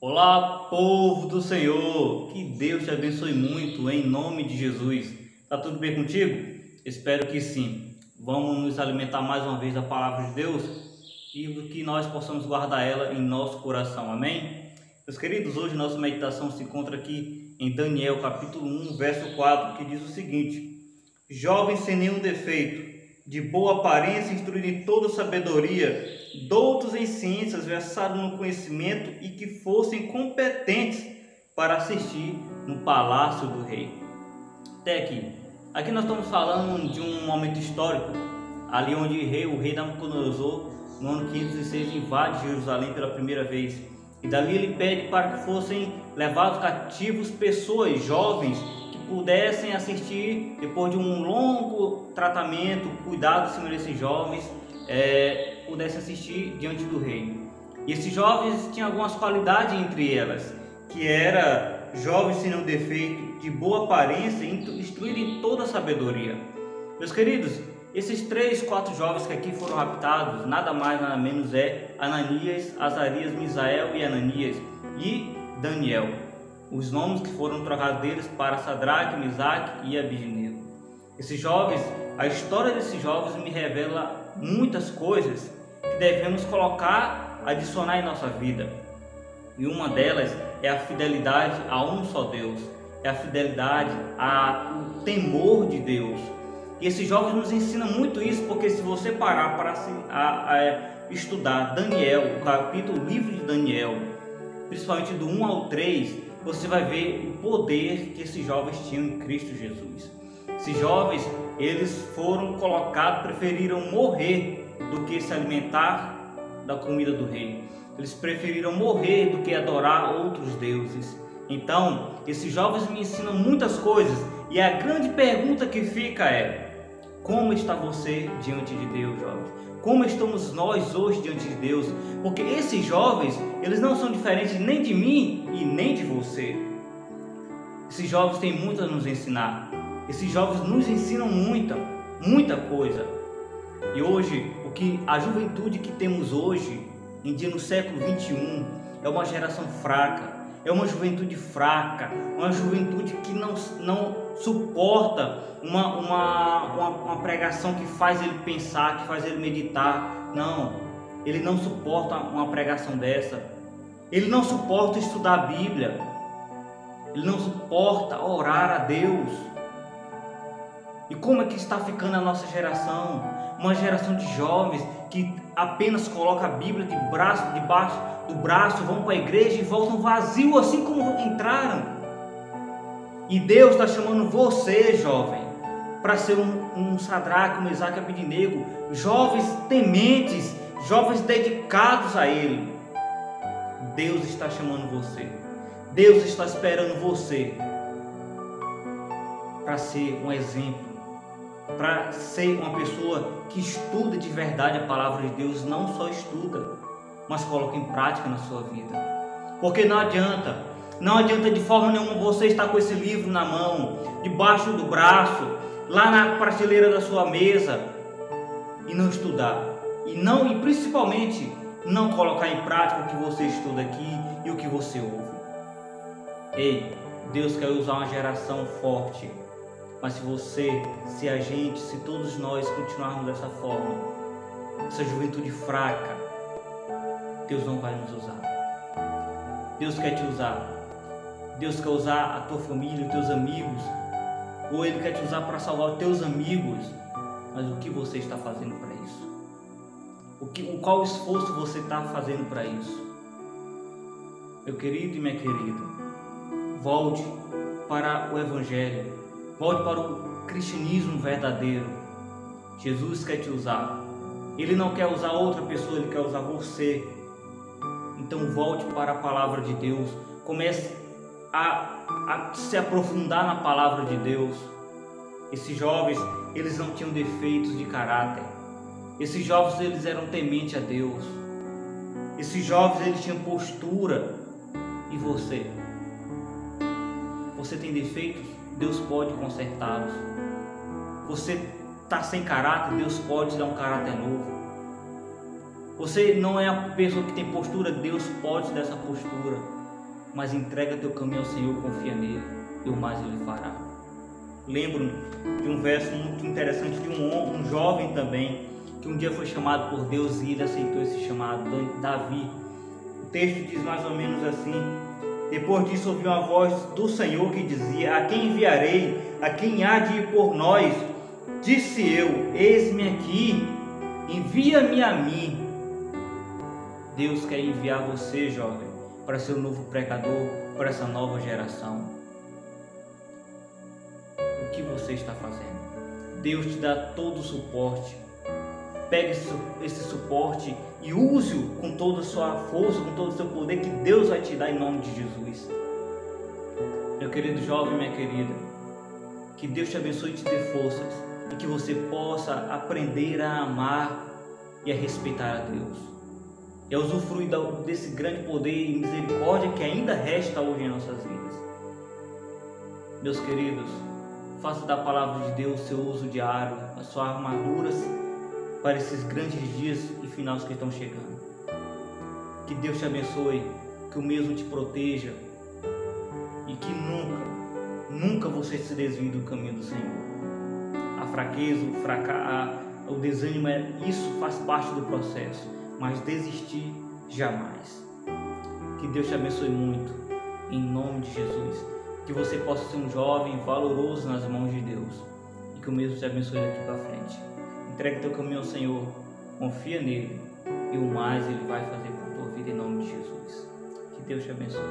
Olá, povo do Senhor, que Deus te abençoe muito em nome de Jesus. Tá tudo bem contigo? Espero que sim. Vamos nos alimentar mais uma vez da palavra de Deus e que nós possamos guardar ela em nosso coração, amém? Meus queridos, hoje nossa meditação se encontra aqui em Daniel capítulo 1, verso 4, que diz o seguinte: jovens sem nenhum defeito, de boa aparência, instruídos em toda sabedoria, doutos em ciências, versados no conhecimento e que fossem competentes para assistir no palácio do rei. Até aqui. Aqui nós estamos falando de um momento histórico, ali onde o rei Nabucodonosor, no ano 506, invade Jerusalém pela primeira vez. E dali ele pede para que fossem levados cativos pessoas jovens que pudessem assistir, depois de um longo tratamento, cuidado em cima desses jovens, pudessem assistir diante do rei. E esses jovens tinham algumas qualidades entre elas, que era jovens sem nenhum defeito, de boa aparência, instruídos em toda a sabedoria. Meus queridos, esses 4 jovens que aqui foram raptados, nada mais nada menos é Ananias, Azarias, Misael e Ananias e Daniel. Os nomes que foram trocados deles para Sadraque, Misaque e Abednego. Esses jovens, a história desses jovens me revela muitas coisas que devemos colocar, adicionar em nossa vida. E uma delas é a fidelidade a um só Deus, é a fidelidade ao temor de Deus. E esses jovens nos ensinam muito isso, porque se você parar para estudar Daniel, o capítulo livro de Daniel, principalmente do 1 ao 3, você vai ver o poder que esses jovens tinham em Cristo Jesus. Esses jovens, eles foram colocados, preferiram morrer do que se alimentar da comida do rei. Eles preferiram morrer do que adorar outros deuses. Então, esses jovens me ensinam muitas coisas, e a grande pergunta que fica é: como está você diante de Deus, jovens? Como estamos nós hoje diante de Deus? Porque esses jovens, eles não são diferentes nem de mim e nem de você. Esses jovens têm muito a nos ensinar. Esses jovens nos ensinam muita coisa. E hoje, a juventude que temos hoje, em dia no século 21, é uma geração fraca. É uma juventude fraca, uma juventude que não suporta uma pregação que faz ele pensar, que faz ele meditar. Não, ele não suporta uma pregação dessa. Ele não suporta estudar a Bíblia. Ele não suporta orar a Deus. E como é que está ficando a nossa geração? Uma geração de jovens que apenas coloca a Bíblia debaixo do braço, vão para a igreja e voltam vazio assim como entraram. E Deus está chamando você, jovem, para ser um Sadraque, um Misaque e Abednego, jovens tementes, jovens dedicados a Ele. Deus está chamando você. Deus está esperando você para ser um exemplo, para ser uma pessoa que estuda de verdade a palavra de Deus. Não só estuda, mas coloca em prática na sua vida. Porque não adianta de forma nenhuma você estar com esse livro na mão, debaixo do braço, lá na prateleira da sua mesa, e não estudar, e principalmente não colocar em prática o que você estuda aqui e o que você ouve. Ei, Deus quer usar uma geração forte, mas se todos nós continuarmos dessa forma, essa juventude fraca, Deus não vai nos usar. Deus quer te usar. Deus quer usar a tua família, os teus amigos, ou Ele quer te usar para salvar os teus amigos. Mas o que você está fazendo para isso? Qual esforço você está fazendo para isso? Meu querido e minha querida, volte para o Evangelho. Volte para o cristianismo verdadeiro. Jesus quer te usar. Ele não quer usar outra pessoa, Ele quer usar você. Então volte para a palavra de Deus. Comece a se aprofundar na palavra de Deus. Esses jovens, eles não tinham defeitos de caráter. Esses jovens, eles eram tementes a Deus. Esses jovens, eles tinham postura. E você? Você tem defeitos? Deus pode consertá-los. Você está sem caráter? Deus pode te dar um caráter novo. Você não é a pessoa que tem postura? Deus pode te dar essa postura. mas entrega teu caminho ao Senhor, confia nele e o mais ele fará. Lembro de um verso muito interessante de um jovem também, que um dia foi chamado por Deus e ele aceitou esse chamado, Davi. O texto diz mais ou menos assim: depois disso ouvi uma voz do Senhor que dizia: a quem enviarei? A quem há de ir por nós? Disse eu: eis-me aqui, envia-me a mim. Deus quer enviar você, jovem, para ser um novo pregador, para essa nova geração. O que você está fazendo? Deus te dá todo o suporte. Pegue esse suporte e use-o com toda a sua força, com todo o seu poder que Deus vai te dar em nome de Jesus. Meu querido jovem, minha querida, que Deus te abençoe e te dê forças e que você possa aprender a amar e a respeitar a Deus e a usufruir desse grande poder e misericórdia que ainda resta hoje em nossas vidas. Meus queridos, faça da palavra de Deus seu uso diário, as suas armaduras para esses grandes dias e finais que estão chegando. Que Deus te abençoe, que o mesmo te proteja e que nunca você se desvie do caminho do Senhor. A fraqueza, o desânimo, isso faz parte do processo, mas desistir jamais. Que Deus te abençoe muito, em nome de Jesus. Que você possa ser um jovem valoroso nas mãos de Deus e que o mesmo te abençoe daqui para frente. Entregue teu caminho ao Senhor, confia nele e o mais ele vai fazer por tua vida em nome de Jesus. Que Deus te abençoe.